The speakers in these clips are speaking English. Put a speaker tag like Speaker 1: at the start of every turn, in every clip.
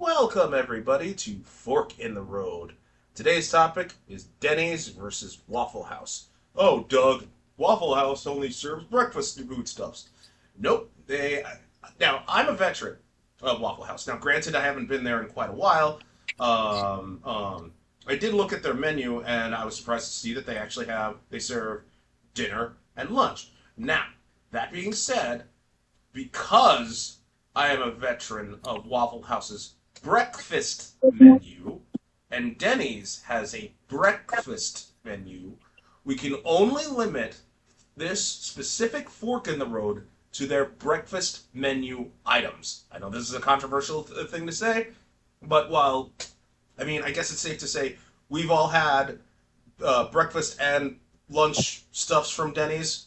Speaker 1: Welcome, everybody, to Fork in the Road. Today's topic is Denny's versus Waffle House. Oh, Doug, Waffle House only serves breakfast foodstuffs. Nope. Now, I'm a veteran of Waffle House. Now, granted, I haven't been there in quite a while. I did look at their menu, and I was surprised to see that they serve dinner and lunch. Now, that being said, because I am a veteran of Waffle House's breakfast menu, and Denny's has a breakfast menu, we can only limit this specific fork in the road to their breakfast menu items. I know this is a controversial thing to say, but I guess it's safe to say we've all had breakfast and lunch stuffs from Denny's.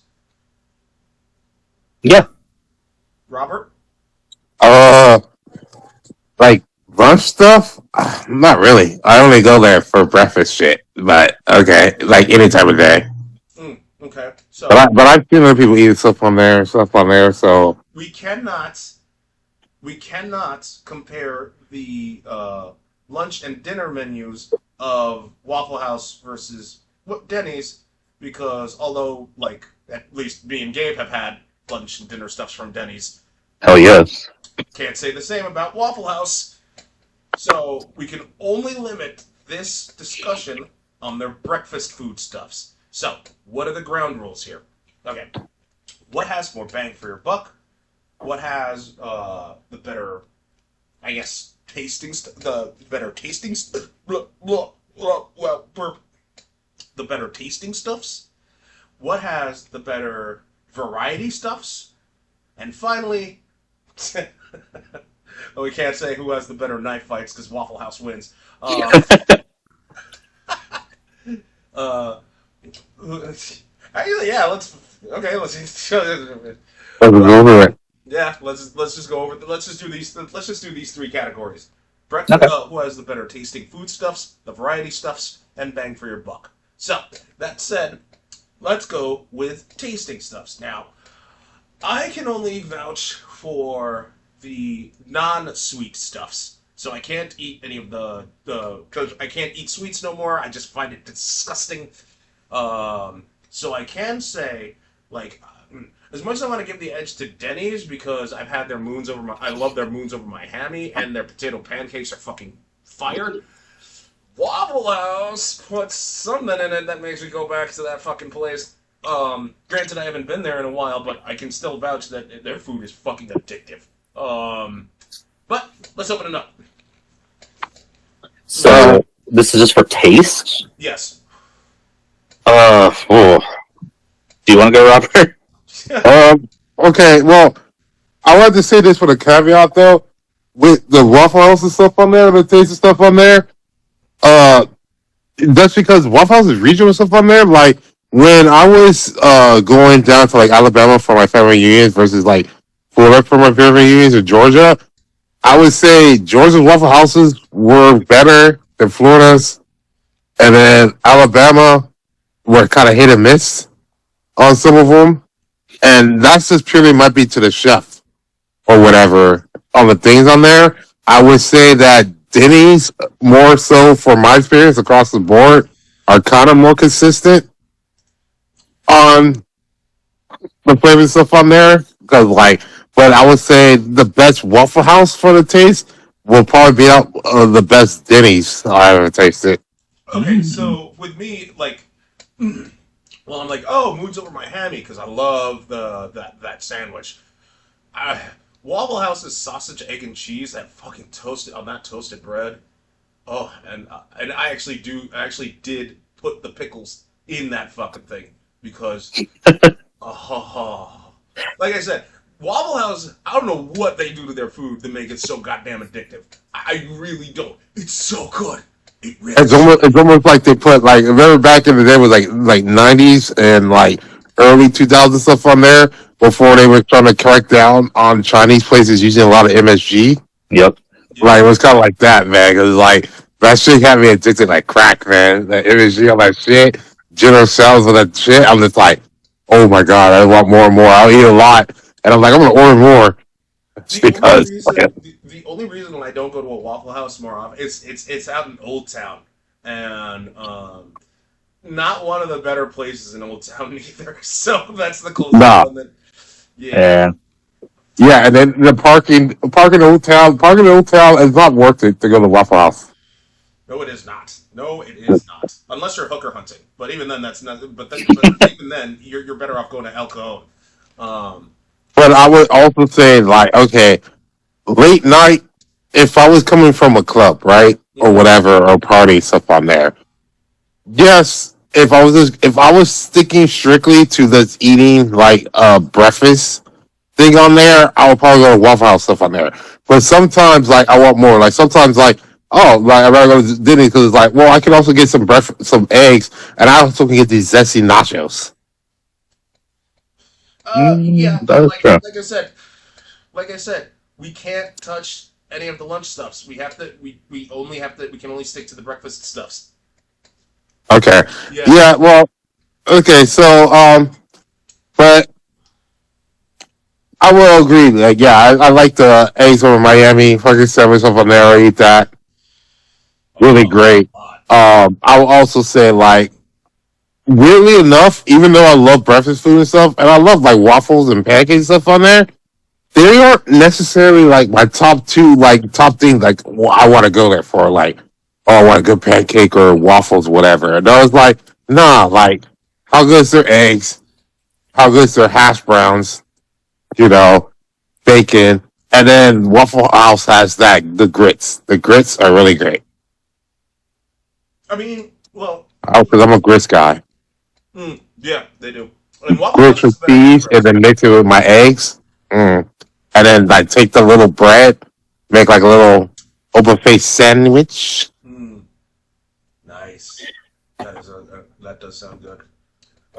Speaker 2: Yeah.
Speaker 1: Robert?
Speaker 2: Uh, like lunch stuff? Not really. I only go there for breakfast shit. But okay, like any time of day.
Speaker 1: Okay,
Speaker 2: But
Speaker 1: so
Speaker 2: I've seen other people eat stuff on there. So
Speaker 1: we cannot we cannot compare the lunch and dinner menus of Waffle House versus Denny's because although like at least me and Gabe have had lunch and dinner stuffs from Denny's,
Speaker 2: hell yes.
Speaker 1: can't say the same about Waffle House. So we can only limit this discussion on their breakfast foodstuffs. So what are the ground rules here? Okay, what has more bang for your buck? What has the better, I guess, the better the better tasting stuffs? What has the better variety stuffs? And finally, well, we can't say who has the better knife fights because Waffle House wins. Uh, Actually, yeah,
Speaker 2: Let's go over it.
Speaker 1: yeah, let's just go over. Let's just do these three categories.
Speaker 2: Okay.
Speaker 1: Who has the better tasting foodstuffs, the variety stuffs, and bang for your buck. So that said, let's go with tasting stuffs. Now, I can only vouch for the non-sweet stuffs. So I can't eat any of the because I can't eat sweets no more. I just find it disgusting. So I can say like as much as I want to give the edge to Denny's because I love their moons over my hammy and their potato pancakes are fucking fire. Waffle House puts something in it that makes me go back to that fucking place. Granted, I haven't been there in a while, but I can still vouch that their food is fucking addictive. But let's open it up.
Speaker 2: So this is just for taste.
Speaker 1: Yes.
Speaker 2: Oh. Do you want to go, Robert? Okay. Well, I want to say this for the caveat though. With the Waffle House and stuff on there, the taste of stuff on there. Uh, that's because Waffle House is regional stuff on there. Like when I was going down to like Alabama for my family reunions versus like Florida for my family reunions or Georgia, I would say Georgia's Waffle Houses were better than Florida's, and then Alabama were kind of hit and miss on some of them, and that's just purely might be to the chef or whatever on the things on there. I would say that Denny's more so for my experience across the board are kind of more consistent on the flavor stuff on there because like, but I would say the best Waffle House for the taste will probably be out the best Denny's I ever tasted.
Speaker 1: Okay, so with me, like, well, I'm like, oh, moon's over my hammy because I love that sandwich. I, Waffle House's sausage, egg, and cheese that fucking toasted on that toasted bread. Oh, and I actually did put the pickles in that fucking thing because, oh, like I said, Waffle House. I don't know what they do to their food to make it so goddamn addictive. I really don't. It's so good. It really.
Speaker 2: It's almost like they put like remember back in the day was like 90s and like early 2000s stuff on there before they were trying to crack down on Chinese places using a lot of MSG. Yep.
Speaker 1: Yeah.
Speaker 2: Like it was kind of like that, man. Cause like that shit had me addicted like crack, man. That MSG on that shit, General Cells on that shit. I'm just like, oh my god, I want more and more. I'll eat a lot, and I'm like, I'm gonna order more. Just
Speaker 1: The only
Speaker 2: because.
Speaker 1: reason
Speaker 2: Yeah.
Speaker 1: the only reason why I don't go to a Waffle House more often it's out in Old Town, and not one of the better places in Old Town either. So that's the closest
Speaker 2: Nah.
Speaker 1: one that. Yeah.
Speaker 3: Yeah.
Speaker 2: Yeah, and then the parking in Old Town is not worth it to go to Waffle House.
Speaker 1: No, it is not. No, it is not. Unless you're hooker hunting, but even then, that's not. But even then, you're better off going to El Cajon. Um,
Speaker 2: But I would also say, like, okay, late night, if I was coming from a club, right, or whatever, or party stuff on there, yes. If I was sticking strictly to this eating like breakfast thing on there, I would probably go to Waffle House stuff on there. But sometimes, like, I want more. Like sometimes, like, oh, like I'd rather go to Denny because it's like, well, I can also get some breakfast, some eggs, and I also can get these zesty nachos.
Speaker 1: yeah, but
Speaker 3: That's true.
Speaker 1: like I said, we can't touch any of the lunch stuffs. We have to. We only have to. We can only stick to the breakfast stuffs.
Speaker 2: Okay,
Speaker 1: Yeah.
Speaker 2: yeah, well, okay, so but I will agree. Like, yeah, I like the eggs over Miami. Fucking sandwich up on there. I eat that. Really great. I will also say, like, weirdly enough, even though I love breakfast food and stuff, and I love like waffles and pancakes and stuff on there, they aren't necessarily like my top two, like top things. Like, well, I want to go there for, like, oh, I want a good pancake or waffles, whatever. And I was like, nah, like, how good is their eggs? How good is their hash browns? You know, bacon, and then Waffle House has that the grits. The grits are really great.
Speaker 1: I mean, well,
Speaker 2: Oh, because I'm a grits guy.
Speaker 1: yeah, they do. And Waffle
Speaker 2: Grits
Speaker 1: House is
Speaker 2: with
Speaker 1: the better
Speaker 2: cheese, and
Speaker 1: breakfast.
Speaker 2: then mix it with my eggs. And then like take the little bread, make like a little open faced sandwich.
Speaker 1: Nice. That does sound good.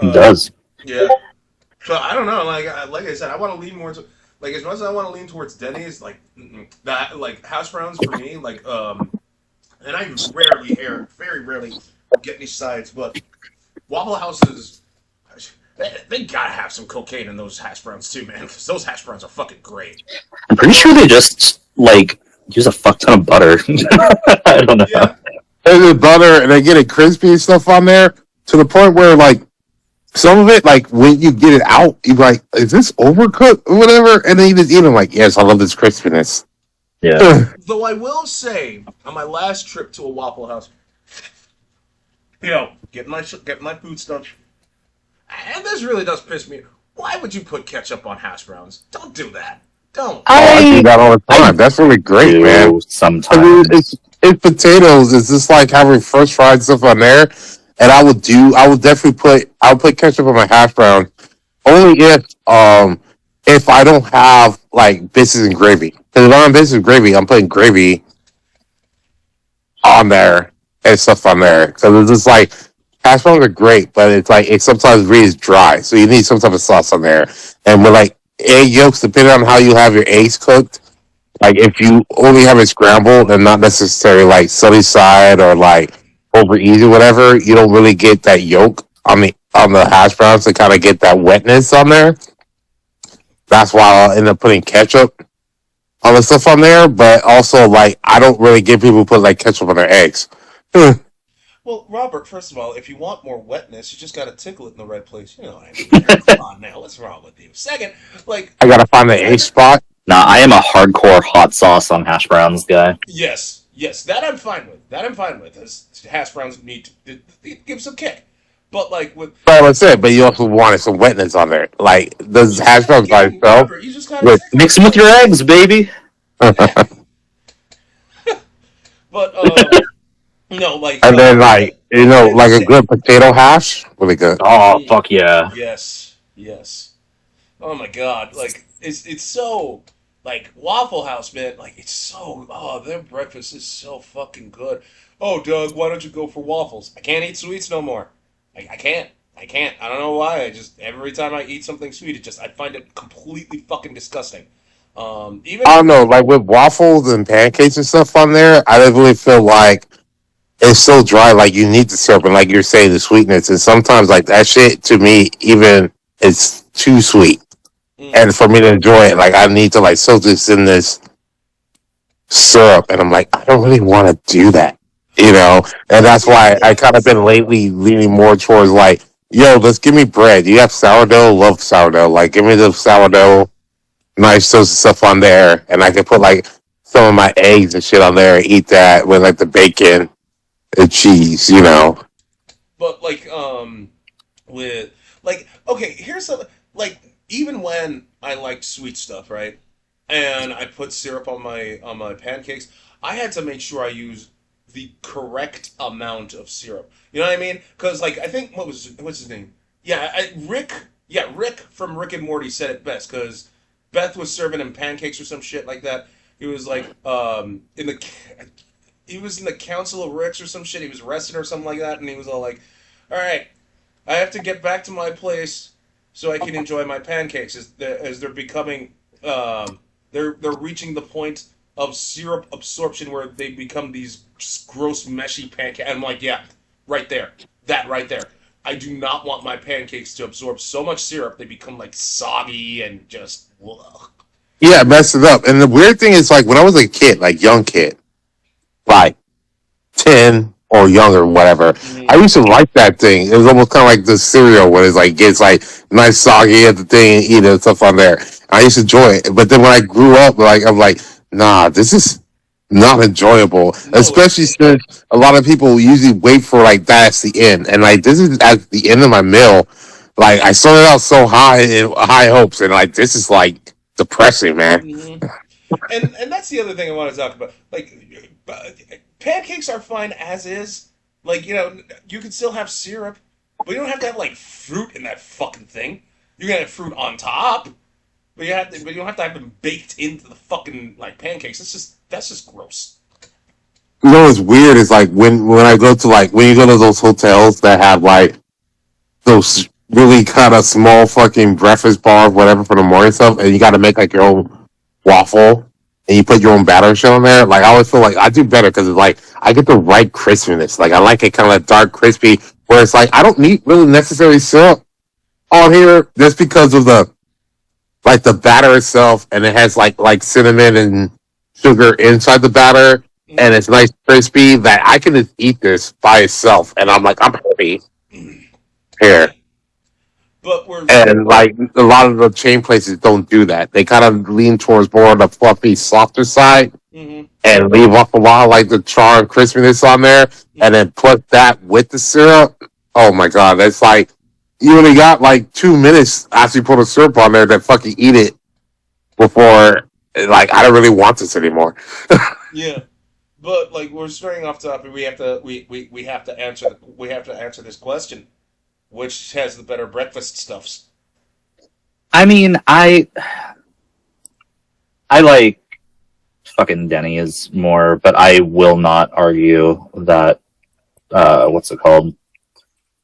Speaker 3: It does.
Speaker 1: Yeah. So I don't know. Like I said, I want to lean more to like as much as I want to lean towards Denny's. Like that. Like hash browns for me. Like and I very rarely get any sides. But Waffle Houses, they gotta have some cocaine in those hash browns too, man. Because those hash browns are fucking great.
Speaker 3: I'm pretty sure they just like use a fuck ton of butter. I don't know.
Speaker 1: Yeah.
Speaker 2: And the butter, and they get it crispy and stuff on there to the point where like some of it, like when you get it out, you're like, is this overcooked or whatever? And then you just eat them like, yes, I love this crispiness.
Speaker 3: Yeah.
Speaker 1: Though I will say, on my last trip to a Waffle House, getting my food stuff, and this really does piss me. Why would you put ketchup on hash browns? Don't do that. Don't.
Speaker 2: I do that all the time. That's really great, man. I mean,
Speaker 3: Sometimes.
Speaker 2: it's potatoes. It's just like having fresh fried stuff on there. And I would definitely put ketchup on my hash brown only if I don't have like biscuits and gravy. Because if I have biscuits and gravy, I'm putting gravy on there and stuff on there. Because it's just like hash browns are great, but it's like it sometimes really is dry. So you need some type of sauce on there. And with like egg yolks, depending on how you have your eggs cooked, like if you only have it scrambled and not necessarily like sunny side or like over easy, whatever, you don't really get that yolk on the hash browns to kind of get that wetness on there. That's why I'll end up putting ketchup on the stuff on there. But also, like, I don't really get people who put like ketchup on their eggs.
Speaker 1: Well, Robert, first of all, if you want more wetness, you just gotta tickle it in the right place. You know what I mean? Come on now, what's wrong with you? Second, like,
Speaker 2: I gotta find the A spot.
Speaker 3: Nah, I am a hardcore hot sauce on hash browns guy.
Speaker 1: yes, that I'm fine with. As hash browns need to it gives some kick. But like with
Speaker 2: But that's it. But you also wanted some wetness on there. Like those hash browns by itself.
Speaker 1: Robert, you just gotta tickle
Speaker 3: Mix them with your eggs, baby.
Speaker 1: it. But no, like
Speaker 2: And then like like a good potato hash, really good.
Speaker 3: Oh, fuck yeah.
Speaker 1: Yes. Oh my god, like it's so like Waffle House, man. Like it's so their breakfast is so fucking good. Oh, Doug, why don't you go for waffles? I can't eat sweets no more. I can't. I don't know why. I just every time I eat something sweet, I find it completely fucking disgusting. Even
Speaker 2: I don't know, like with waffles and pancakes and stuff on there, I really feel like it's so dry. Like you need the syrup, and like you're saying, the sweetness. And sometimes, like that shit to me, even it's too sweet. And for me to enjoy it, like I need to like soak this in this syrup, and I'm like, I don't really want to do that, you know. And that's
Speaker 1: See,
Speaker 2: why I
Speaker 1: yeah,
Speaker 2: kind of been lately leaning more towards like, yo, let's give me bread. You have sourdough, love sourdough. Like, give me the sourdough, nice toast and stuff on there, and I can put like some of my eggs and shit on there and eat that with like the bacon and cheese, you know.
Speaker 1: but like with like okay, here's a like even when I liked sweet stuff, right? And I put syrup on my pancakes, I had to make sure I use the correct amount of syrup. You know what I mean? Because like I think what's his name? Yeah, Rick. Yeah, Rick from Rick and Morty said it best. Because Beth was serving him pancakes or some shit like that. He was like he was in the Council of Ricks or some shit. He was arrested or something like that, and he was all like, "All right, I have to get back to my place so I can enjoy my pancakes as they're becoming they're reaching the point of syrup absorption where they become these gross meshy pancakes." And I'm like, yeah, right there, that right there. I do not want my pancakes to absorb so much syrup they become like soggy and just. Ugh.
Speaker 2: Yeah, mess it up. And the weird thing is, like, when I was a kid, like young kid, like 10 or younger, whatever. I
Speaker 1: Mm-hmm.
Speaker 2: used to like that thing. It was almost kind of like the cereal when it's like gets like nice soggy at the thing and eat it and stuff on there. I used to enjoy it. But then when I grew up, like I'm like, nah, this is not enjoyable.
Speaker 1: No,
Speaker 2: Especially
Speaker 1: it's
Speaker 2: since a lot of people usually wait for like that as the end. And like this is at the end of my meal. Like I started out so high in high hopes and like this is like depressing, man.
Speaker 1: hmm and that's the other thing I want to talk about. Like, pancakes are fine as is. Like, you can still have syrup, but you don't have to have like fruit in that fucking thing. You can have fruit on top, but you don't have to have them baked into the fucking like pancakes. That's just gross.
Speaker 2: You know what's weird is like when I go to like when you go to those hotels that have like those really kind of small fucking breakfast bars, whatever for the morning stuff, and you got to make like your own waffle and you put your own batter and shit on there. Like I always feel like I do better because it's like I get the right crispiness. Like I like it kind of like dark crispy, where it's like I don't need really necessary syrup on here just because of the like the batter itself, and it has like cinnamon and sugar inside the batter, and
Speaker 1: Mm.
Speaker 2: it's nice crispy that I can just eat this by itself, and I'm like I'm happy
Speaker 1: Yeah,
Speaker 2: here.
Speaker 1: but we're
Speaker 2: And like a lot of the chain places don't do that. They kind of lean towards more of the fluffy, softer side,
Speaker 1: hmm
Speaker 2: and leave off a lot of like the char and crispiness on there, and
Speaker 1: hmm
Speaker 2: then put that with the syrup. Oh my god, that's like you only got like 2 minutes after you put the syrup on there to fucking eat it before. Like I don't really want this anymore.
Speaker 1: yeah. But like we're starting off topic, we have to answer this question: which has the better breakfast stuffs?
Speaker 3: I mean, I like fucking Denny is more, but I will not argue that what's it called?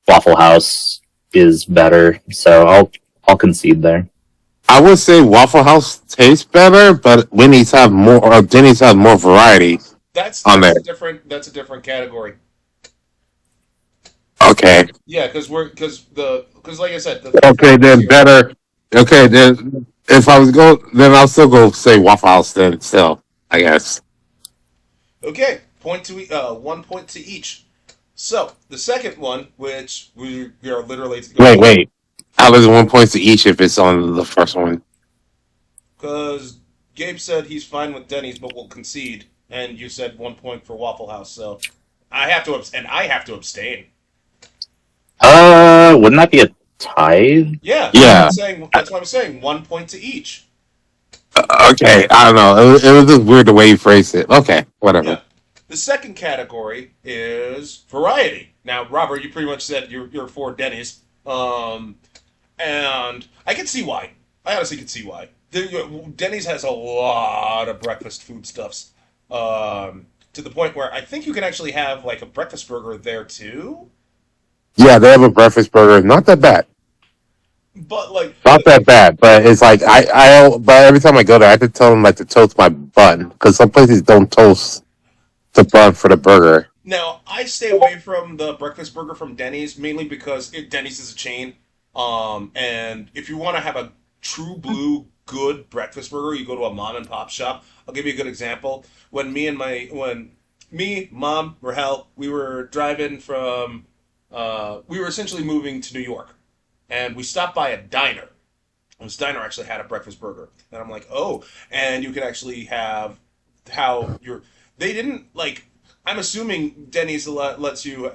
Speaker 3: Waffle House is better. So I'll concede there.
Speaker 2: I would say Waffle House tastes better, but Winnie's have more, or Denny's have more variety
Speaker 1: That's
Speaker 2: on there.
Speaker 1: that's a different category.
Speaker 2: Okay.
Speaker 1: Yeah, because like I said, the
Speaker 2: Okay,
Speaker 1: fruit and
Speaker 2: then
Speaker 1: syrup.
Speaker 2: better. Okay, then if I was then I'll still go say Waffle House. Then still, I guess.
Speaker 1: Okay, 1 point to each. So the second one, which we are literally going to,
Speaker 2: Wait. How does 1 point to each if it's on the first one?
Speaker 1: because Gabe said he's fine with Denny's, but will concede, and you said 1 point for Waffle House. So I have to abstain.
Speaker 3: Wouldn't that be a tie?
Speaker 1: Yeah,
Speaker 2: Yeah.
Speaker 1: that's why I'm saying 1 point to each.
Speaker 2: Okay. I don't know. It was just weird the way you phrased it. Okay. Whatever.
Speaker 1: Yeah. The second category is variety. Now, Robert, you pretty much said you're for Denny's, and I can see why. I honestly can see why. Denny's has a lot of breakfast foodstuffs, to the point where I think you can actually have like a breakfast burger there too.
Speaker 2: Yeah, they have a breakfast burger. Not that bad.
Speaker 1: But like,
Speaker 2: Not that bad. But it's like but every time I go there, I have to tell them like to toast my bun because some places don't toast the bun for the burger.
Speaker 1: now I stay away from the breakfast burger from Denny's mainly because Denny's is a chain. And if you want to have a true blue good breakfast burger, you go to a mom and pop shop. I'll give you a good example. When me, mom, Rahel, we were driving from, we were essentially moving to New York, and we stopped by a diner. And this diner actually had a breakfast burger, and I'm like, oh, and you could actually have how your they didn't like. I'm assuming Denny's lets you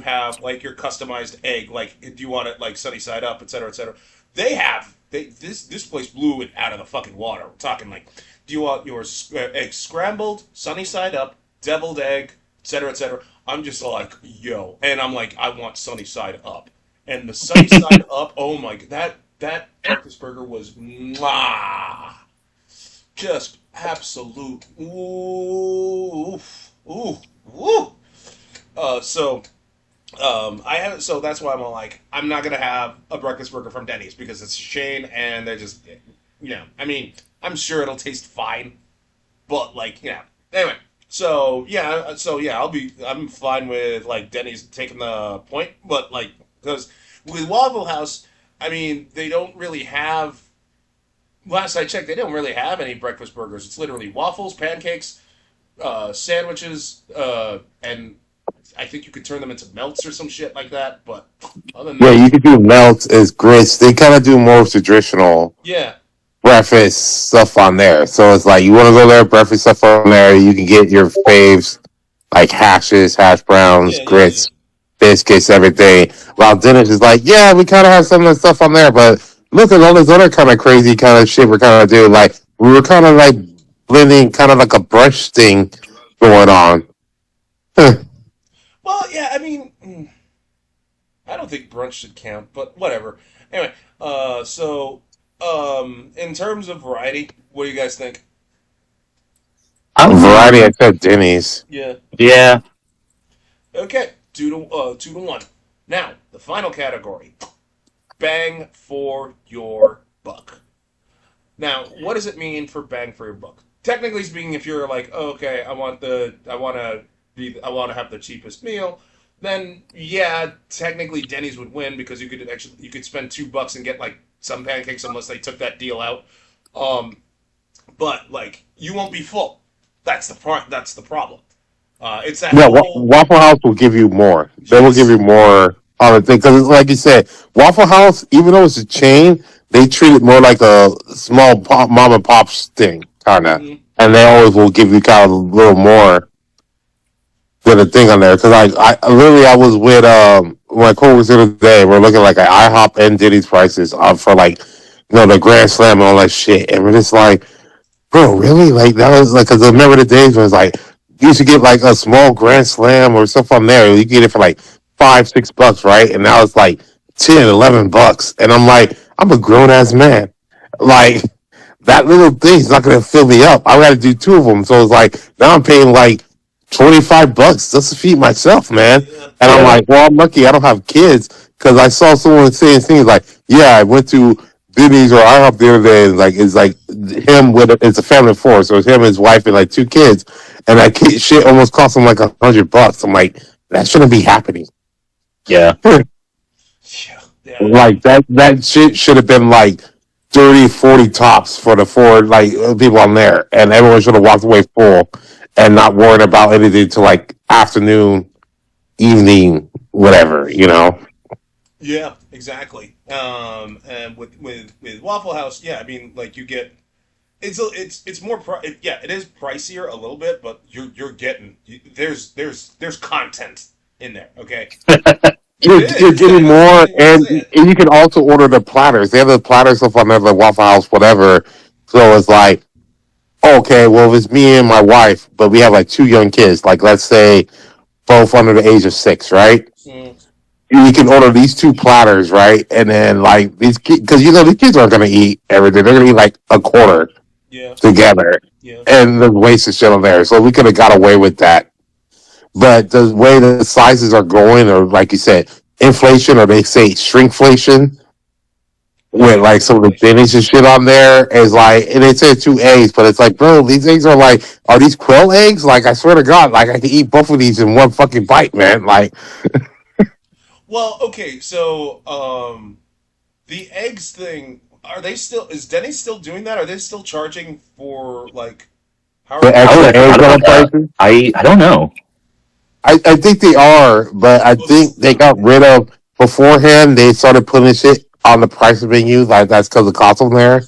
Speaker 1: have like your customized egg. Like, do you want it like sunny side up, et cetera, et cetera. This place blew it out of the fucking water. We're talking like, do you want your egg scrambled, sunny side up, deviled egg, et cetera, et cetera. I'm just like, yo, and I'm like, I want sunny side up, and the sunny side up. Oh my god, that breakfast burger was mwah, just absolute. Ooh, ooh, ooh. So I haven't. So that's why I'm all like, I'm not gonna have a breakfast burger from Denny's because it's a chain and they're just, I mean, I'm sure it'll taste fine, but like, Anyway, I'm fine with like Denny's taking the point, but like because with Waffle House, I mean, they don't really have. Last I checked, they don't really have any breakfast burgers. It's literally waffles, pancakes, sandwiches, and I think you could turn them into melts or some shit like that. But other than
Speaker 2: Yeah,
Speaker 1: that,
Speaker 2: you could do melts as grits. They kind of do more traditional
Speaker 1: yeah,
Speaker 2: breakfast stuff on there. So it's like you want to go there, breakfast stuff on there. You can get your faves like hashes, hash browns,
Speaker 1: yeah.
Speaker 2: grits, biscuits, everything. While dinner's is like, yeah, we kind of have some of the stuff on there, but look at all this other kind of crazy kind of shit we're kind of doing. Like we were kind of like blending, kind of like a brunch thing going on.
Speaker 1: Well, yeah. I mean, I don't think brunch should count, but whatever. Anyway, in terms of variety, what do you guys think?
Speaker 2: Variety, I
Speaker 3: Um,
Speaker 2: said Denny's.
Speaker 1: Yeah.
Speaker 3: yeah.
Speaker 1: Okay. 2-1. Now, the final category: bang for your buck. Now, what does it mean for bang for your buck? Technically speaking, if you're like, oh, okay, I want to have the cheapest meal, then yeah, technically Denny's would win because you could spend $2 and get like some pancakes unless they took that deal out. Um, but like you won't be full. That's the part. That's the problem. It's that
Speaker 2: No,
Speaker 1: whole
Speaker 2: Waffle House will give you more. They will give
Speaker 1: yes,
Speaker 2: you more on the thing because, like you said, Waffle House, even though it's a chain, they treat it more like a small mom and pop thing, kind of,
Speaker 1: hmm
Speaker 2: and they always will give you kind of a little more than a thing on there. Because I was with my coworkers the other day. We're looking like at IHOP and Diddy's prices for like the Grand Slam and all that shit, and we're just like. Bro, really? Like that was like, cause I remember the days when it was like you used to get like a small Grand Slam or stuff on there. You get it for like $5, $6, right? And now it's like 10, $11, and I'm like, I'm a grown ass man. Like that little thing's not gonna fill me up. I got to do two of them, so it's like now I'm paying like $25 just to feed myself, man.
Speaker 1: yeah,
Speaker 2: And I'm
Speaker 3: Yeah.
Speaker 2: like, well, I'm lucky I don't have kids because I saw someone saying things like, yeah, I went to Denny's or IHOP the other day, and like it's like him with it's a family of four, so it's him, his wife, and like two kids, and that kid shit almost cost him like $100. I'm like, that shouldn't be happening.
Speaker 3: Yeah.
Speaker 1: yeah, yeah.
Speaker 2: Like that shit should have been like 30, 40 tops for the four like people on there, and everyone should have walked away full and not worried about anything till like afternoon, evening, whatever.
Speaker 1: Yeah, exactly. And with Waffle House, yeah, I mean, like you get it's more yeah, it is pricier a little bit, but you're getting there's content in there. Okay,
Speaker 2: You're,
Speaker 1: it
Speaker 2: you're
Speaker 1: is.
Speaker 2: getting
Speaker 1: That's the
Speaker 2: more,
Speaker 1: only way to say
Speaker 2: and you can also order the platters. They have the platter stuff on there, like Waffle House, whatever. So it's like, okay, well, if it's me and my wife, but we have like two young kids, like let's say both under the age of 6, right?
Speaker 1: it.
Speaker 2: You can order these two platters, right? And then like these kids, because these kids aren't gonna eat everything. They're gonna eat like a quarter
Speaker 1: Yeah,
Speaker 2: together,
Speaker 1: yeah,
Speaker 2: and the waste of shit on there. So we could have got away with that. But the way the sizes are going, or like you said, inflation, or they say shrinkflation, with
Speaker 1: yeah.
Speaker 2: like some of the
Speaker 1: Shrinkflation.
Speaker 2: spinach and shit on there is like, and they say two eggs, but it's like, bro, these eggs are these quail eggs? Like, I swear to God, like I could eat both of these in one fucking bite, man. Like,
Speaker 1: Well, okay, so the eggs thing. are they still? Is Denny still doing that? Are they still charging for like? How
Speaker 2: The
Speaker 1: are
Speaker 3: I
Speaker 2: extra
Speaker 3: would have
Speaker 2: egg
Speaker 3: forgot
Speaker 2: on
Speaker 3: about that.
Speaker 2: prices.
Speaker 3: I don't know.
Speaker 2: I think they are, but I
Speaker 1: well,
Speaker 2: think they got rid of beforehand. They started putting shit on the price menu, like that's because the cost on there,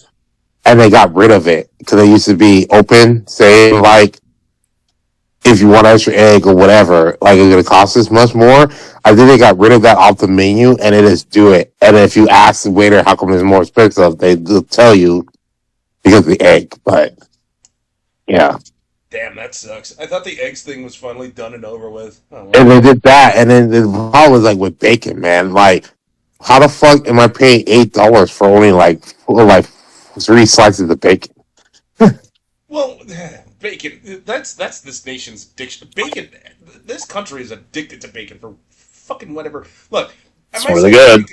Speaker 2: and they got rid of it because they used to be open, saying like if you want extra egg or whatever, like it's gonna cost this much more. I think they got rid of that off the menu, and it is do it. And if you ask the waiter how come it's more expensive, they'll tell you because of the egg. But yeah,
Speaker 1: damn, that sucks. I thought the eggs thing was finally done and over with. Oh well.
Speaker 2: and they did that, and then the problem was like with bacon, man. Like, how the fuck am I paying $8 for only like 3 slices of bacon?
Speaker 1: Well, bacon. That's this nation's addiction. Bacon. This country is addicted to bacon for fucking whatever. Look, I
Speaker 3: It's
Speaker 1: might
Speaker 3: really
Speaker 1: say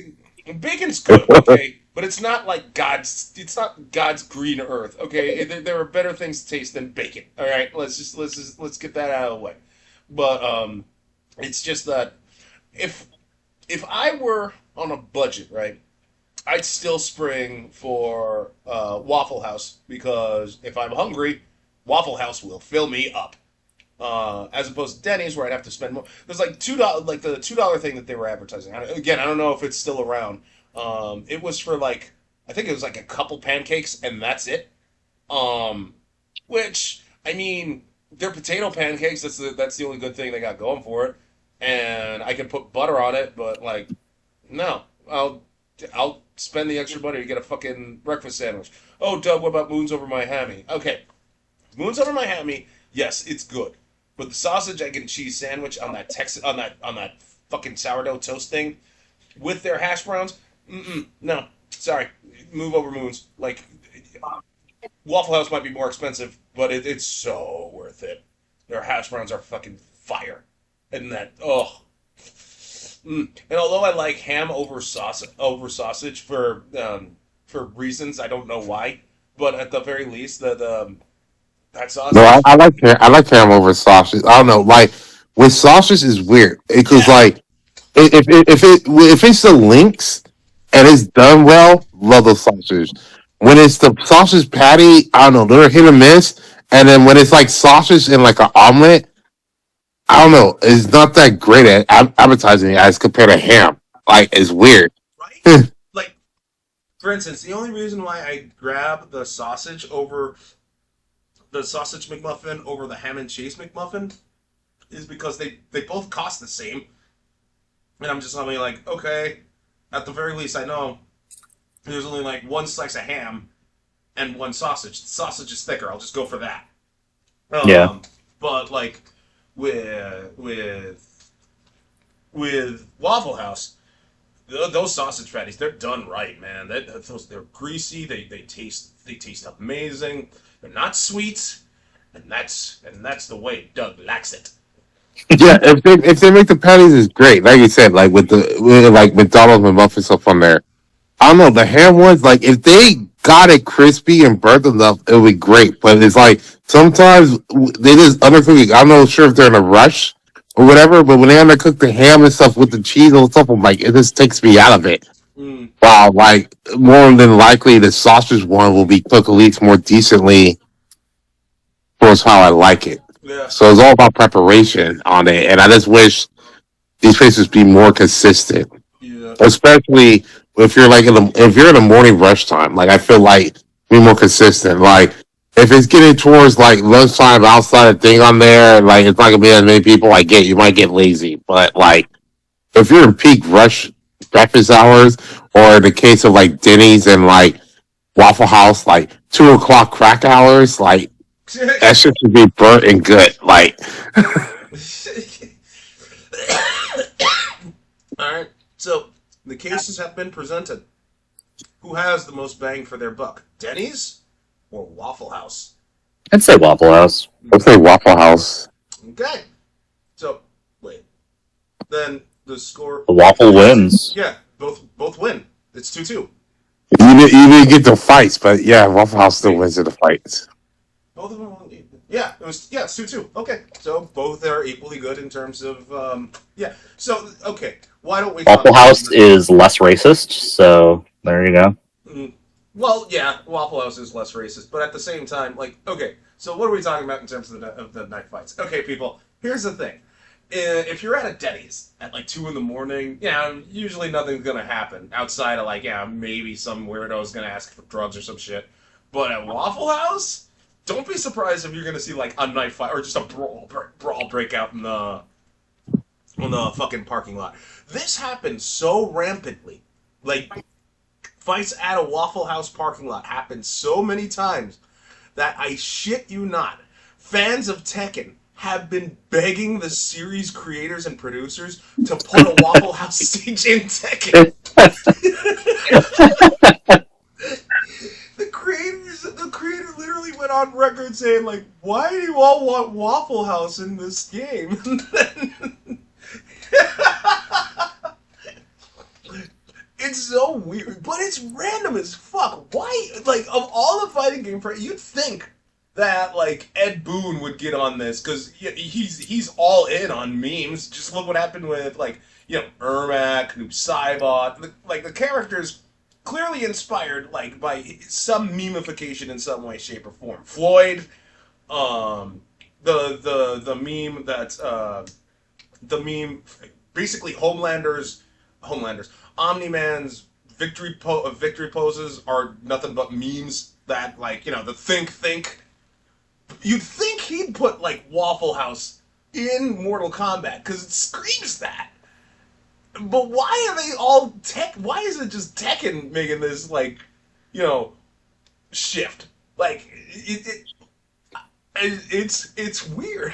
Speaker 3: good.
Speaker 1: bacon's good, okay, but it's not like God's. It's not God's green earth, okay. There are better things to taste than bacon. All right, let's get that out of the way. But it's just that if I were on a budget, right, I'd still spring for Waffle House because if I'm hungry, Waffle House will fill me up. As opposed to Denny's, where I'd have to spend more. There's like $2, like the $2 thing that they were advertising. Again, I don't know if it's still around. It was for like I think it was like a couple pancakes and that's it. Um, which I mean, they're potato pancakes. That's the only good thing they got going for it. And I can put butter on it, but like, no, I'll spend the extra money to get a fucking breakfast sandwich. Oh, Doug, what about moons over my hammy? Okay, moons over my hammy. Yes, it's good, but the sausage, egg, and cheese sandwich on that Texas on that fucking sourdough toast thing with their hash browns. No, sorry, move over moons. Like Waffle House might be more expensive, but it's so worth it. Their hash browns are fucking fire, and that And although I like ham over sausage for reasons I don't know why, but at the very least the that
Speaker 2: No,
Speaker 1: sausage,
Speaker 2: I like ham over sausage. I don't know, like with sausage is weird because
Speaker 1: yeah.
Speaker 2: like if it's the links and it's done well, love the sausage. When it's the sausage patty, I don't know, they're hit or miss. And then when it's like sausage in like an omelet, I don't know, it's not that great at advertising as compared to ham. Like it's weird.
Speaker 1: Right? Like for instance, the only reason why I grab the sausage McMuffin over the ham and cheese McMuffin is because they both cost the same, and I'm just only like, okay, at the very least I know there's only like one slice of ham and one sausage. The sausage is thicker. I'll just go for that.
Speaker 3: Yeah.
Speaker 1: But like with with with Waffle House, those sausage patties, they're done right, man. They're greasy. They taste amazing. They're not sweet, and that's the way Doug likes it.
Speaker 2: Yeah, if they make the patties, it's great. Like you said, like with like McDonald's and muffin stuff on there. I don't know the ham ones. Like if they got it crispy and burnt enough, it would be great. But it's like sometimes they just undercook it. I'm not sure if they're in a rush or whatever. But when they undercook the ham and stuff with the cheese and stuff, I'm like, it just takes me out of it.
Speaker 1: Mm,
Speaker 2: Wow, like more than likely the sausage one will be cooked at least more decently towards how I like it.
Speaker 1: yeah,
Speaker 2: So it's all about preparation on it, and I just wish these places be more consistent,
Speaker 1: yeah.
Speaker 2: especially if you're like if you're in a morning rush time. Like I feel like be more consistent. Like if it's getting towards like lunchtime outside a thing on there, like it's not gonna be as many people. I get you might get lazy, but like if you're in peak rush breakfast hours, or in the case of like Denny's and like Waffle House, like 2 o'clock crack hours, like that shit should be burnt and good. Like,
Speaker 1: All right. So the cases have been presented. Who has the most bang for their buck, Denny's or Waffle House?
Speaker 3: I'd say Waffle House.
Speaker 2: let's say Waffle House.
Speaker 1: Okay. So wait. Then the score.
Speaker 3: The waffle wins.
Speaker 1: Yeah, both win. It's 2-2.
Speaker 2: You didn't get the fights, but yeah, Waffle House still wins in the fights.
Speaker 1: Both of them. Yeah, it's 2-2. Okay, so both are equally good in terms of yeah. So okay, why don't we talk
Speaker 3: Waffle
Speaker 1: about
Speaker 3: House is less racist, so there you go.
Speaker 1: Mm, Well, yeah, Waffle House is less racist, but at the same time, like, okay, so what are we talking about in terms of the knife fights? Okay, people, here's the thing. If you're at a Denny's at like 2 in the morning, yeah, usually nothing's gonna happen outside of like, yeah, maybe some weirdo's gonna ask for drugs or some shit. But at Waffle House, don't be surprised if you're gonna see like a knife fight or just a brawl break out in the fucking parking lot. This happens so rampantly. Like, fights at a Waffle House parking lot happen so many times that I shit you not, fans of Tekken have been begging the series creators and producers to put a Waffle House stage in Tekken. The creator literally went on record saying, like, why do you all want Waffle House in this game? It's so weird, but it's random as fuck. Why, like, of all the fighting game, you'd think that, like, Ed Boon would get on this, because he's all in on memes. Just look what happened with, like, you know, Ermac, Noob Saibot. Like, the characters clearly inspired, like, by some memification in some way, shape, or form. Floyd, the meme that's, the meme, basically Homelanders, Omni-Man's victory poses are nothing but memes that, like, you know, the think. You'd think he'd put, like, Waffle House in Mortal Kombat, because it screams that. But why are they all why is it just Tekken making this, like, you know, shift? Like, it's weird.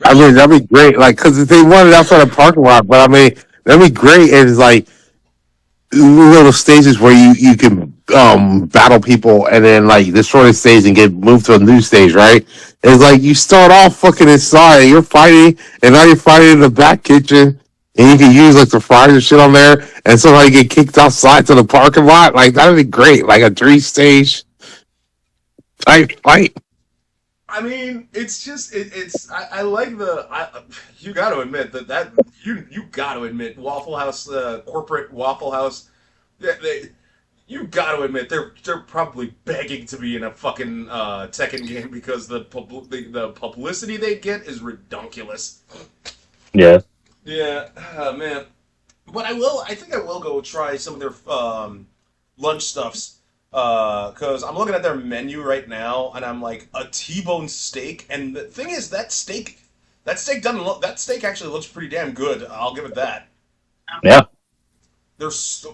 Speaker 2: I mean, that'd be great. Like, because if they wanted outside the parking lot, but I mean, that'd be great. It's like little stages where you can battle people and then like destroy the stage and get moved to a new stage, right? It's like you start off fucking inside, you're fighting, and now you're fighting in the back kitchen, and you can use like the fries and shit on there, and somehow you get kicked outside to the parking lot. Like that'd be great, like a 3-stage type fight.
Speaker 1: I mean, it's just I like you got to admit you got to admit Waffle House, corporate Waffle House, you got to admit they're probably begging to be in a fucking Tekken game because the publicity they get is redonkulous.
Speaker 3: Yeah.
Speaker 1: Yeah, man. But I think I will go try some of their lunch stuffs. Because I'm looking at their menu right now, and I'm like, a T-bone steak, and the thing is, that steak doesn't look, that steak actually looks pretty damn good. I'll give it that.
Speaker 3: Yeah.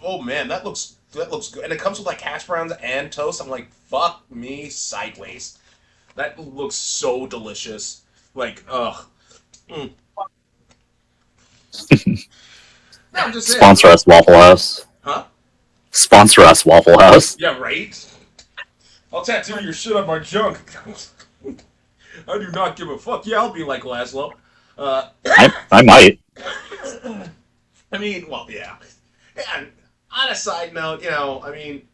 Speaker 1: Oh man, that looks good, and it comes with like hash browns and toast. I'm like, fuck me sideways. That looks so delicious. Like, ugh. Mm. No, I'm just saying.
Speaker 3: Sponsor us, Waffle House.
Speaker 1: Huh?
Speaker 3: Sponsor us, Waffle House.
Speaker 1: Yeah, right? I'll tattoo your shit on my junk. I do not give a fuck. Yeah, I'll be like Laszlo.
Speaker 3: I might.
Speaker 1: I mean, well, yeah. And on a side note, you know, I mean,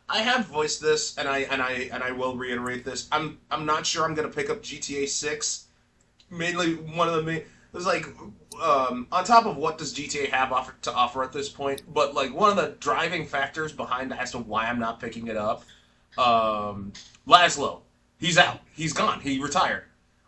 Speaker 1: I have voiced this, and I will reiterate this. I'm not sure I'm gonna pick up GTA 6. Mainly, one of the main. There's like, on top of what does GTA have to offer at this point, but like one of the driving factors behind as to why I'm not picking it up, Laszlo, he's out, he's gone, he retired.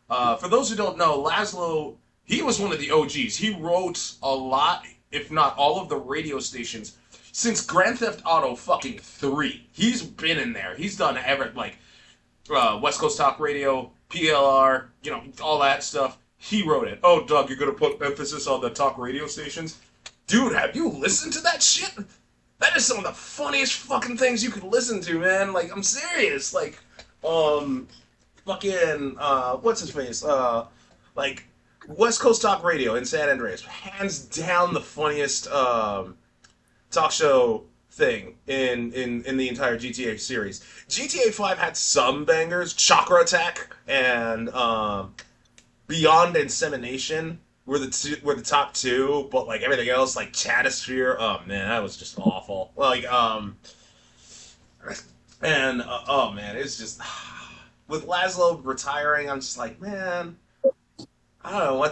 Speaker 1: For those who don't know, Laszlo, he was one of the OGs. He wrote a lot, if not all of the radio stations since Grand Theft Auto fucking 3. He's been in there. He's done like West Coast Talk Radio, PLR, you know, all that stuff. He wrote it. Oh, Doug, you're going to put emphasis on the talk radio stations? Dude, have you listened to that shit? That is some of the funniest fucking things you could listen to, man. Like, I'm serious. Like, fucking, what's his face? Like, West Coast Talk Radio in San Andreas. Hands down the funniest, talk show thing in the entire GTA series. GTA 5 had some bangers. Chakra Attack and, Beyond Insemination were the top two, but like everything else, like Chatosphere, oh man, that was just awful. Like, oh man, it's just with Laszlo retiring, I'm just like, man, I don't know what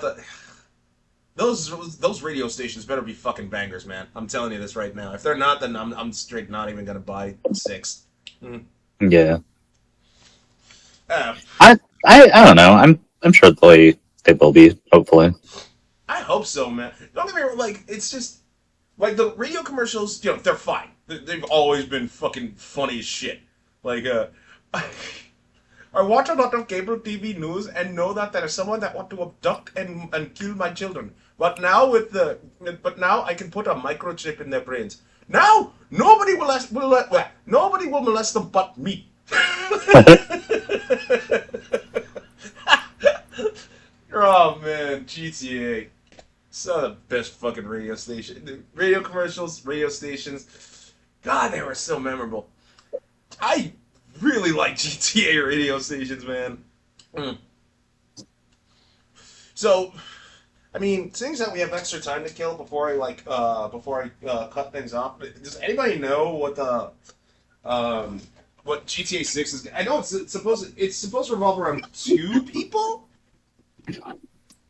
Speaker 1: those radio stations better be fucking bangers, man. I'm telling you this right now. If they're not, then I'm straight not even gonna buy 6.
Speaker 3: Yeah.
Speaker 1: Uh,
Speaker 3: I don't know. I'm sure they will be, hopefully.
Speaker 1: I hope so, man. Don't get me wrong, like, it's just, like, the radio commercials, you know, they're fine. They've always been fucking funny as shit. Like, I watch a lot of cable TV news and know that there is someone that want to abduct and kill my children. But now I can put a microchip in their brains. Now, nobody will molest them but me. Oh, man, GTA. So the best fucking radio station. Radio commercials, radio stations. God, they were so memorable. I really like GTA radio stations, man. So, I mean, seeing that we have extra time to kill before I cut things off, does anybody know what GTA 6 is? I know it's supposed to revolve around 2 people.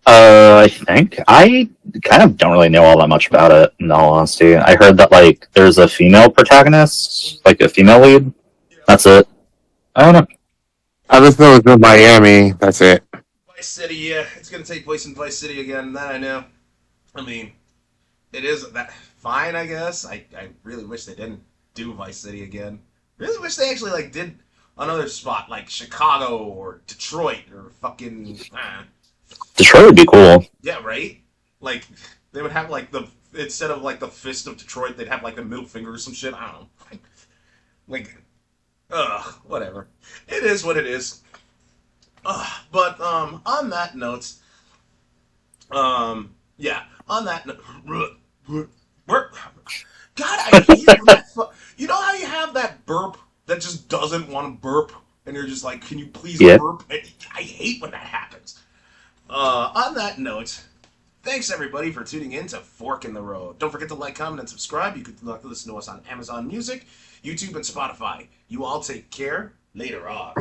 Speaker 3: I think I kind of don't really know all that much about it. In all honesty, I heard that like there's a female protagonist, like a female lead. That's it. I don't know.
Speaker 2: I just know it's in Miami. That's it.
Speaker 1: Vice City, yeah, it's gonna take place in Vice City again. That I know. I mean, it is that fine, I guess. I really wish they didn't do Vice City again. Really wish they actually like did another spot like Chicago or Detroit or fucking.
Speaker 3: Detroit would be cool.
Speaker 1: Yeah, right? Like, they would have, like, instead of, like, the fist of Detroit, they'd have, like, the middle finger or some shit. I don't know. Like, whatever. It is what it is. But, on that note, yeah, on that note, God, I hate that. You know how you have that burp that just doesn't want to burp? And you're just like, can you please burp? I hate when that happens. On that note, thanks everybody for tuning in to Fork in the Road. Don't forget to like, comment, and subscribe. You can listen to us on Amazon Music, YouTube, and Spotify. You all take care. Later on.